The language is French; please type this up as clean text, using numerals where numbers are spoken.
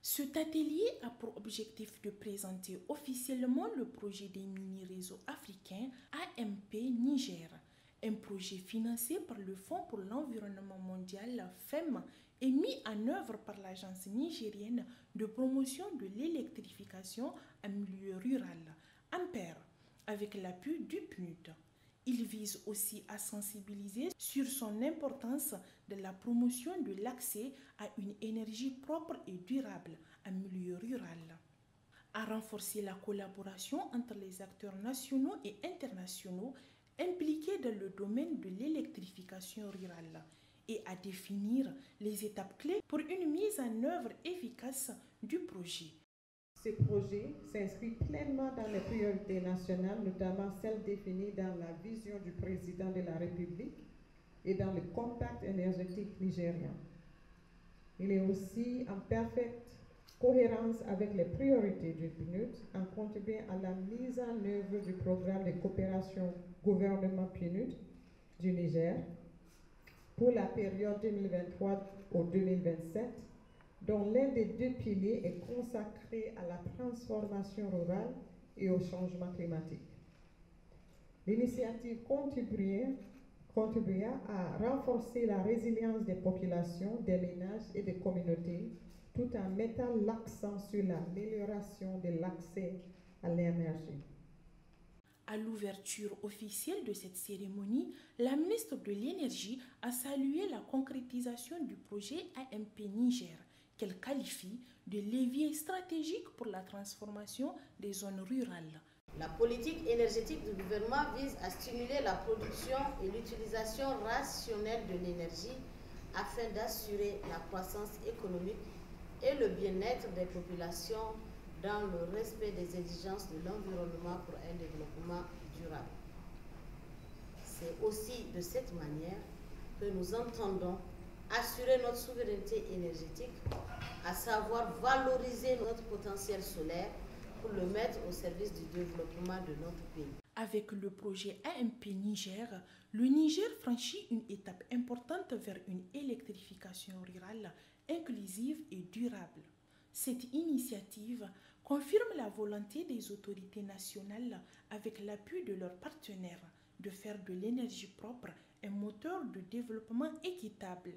Cet atelier a pour objectif de présenter officiellement le projet des mini-réseaux africains AMP Niger, un projet financé par le Fonds pour l'environnement mondial FEM et mis en œuvre par l'Agence nigérienne de promotion de l'électrification en milieu rural, AMPER, avec l'appui du PNUD. Il vise aussi à sensibiliser sur son importance de la promotion de l'accès à une énergie propre et durable en milieu rural, à renforcer la collaboration entre les acteurs nationaux et internationaux impliqués dans le domaine de l'électrification rurale et à définir les étapes clés pour une mise en œuvre efficace du projet. Ce projet s'inscrit pleinement dans les priorités nationales, notamment celles définies dans la vision du président de la République et dans le compact énergétique nigérien. Il est aussi en parfaite cohérence avec les priorités du PNUD en contribuant à la mise en œuvre du programme de coopération gouvernement-PNUD du Niger pour la période 2023 au 2027, dont l'un des deux piliers est consacré à la transformation rurale et au changement climatique. L'initiative contribuera à renforcer la résilience des populations, des ménages et des communautés, tout en mettant l'accent sur l'amélioration de l'accès à l'énergie. À l'ouverture officielle de cette cérémonie, la ministre de l'Énergie a salué la concrétisation du projet AMP Niger, qu'elle qualifie de levier stratégique pour la transformation des zones rurales. La politique énergétique du gouvernement vise à stimuler la production et l'utilisation rationnelle de l'énergie afin d'assurer la croissance économique et le bien-être des populations dans le respect des exigences de l'environnement pour un développement durable. C'est aussi de cette manière que nous entendons assurer notre souveraineté énergétique, à savoir valoriser notre potentiel solaire pour le mettre au service du développement de notre pays. Avec le projet AMP Niger, le Niger franchit une étape importante vers une électrification rurale inclusive et durable. Cette initiative confirme la volonté des autorités nationales, avec l'appui de leurs partenaires, de faire de l'énergie propre un moteur de développement équitable.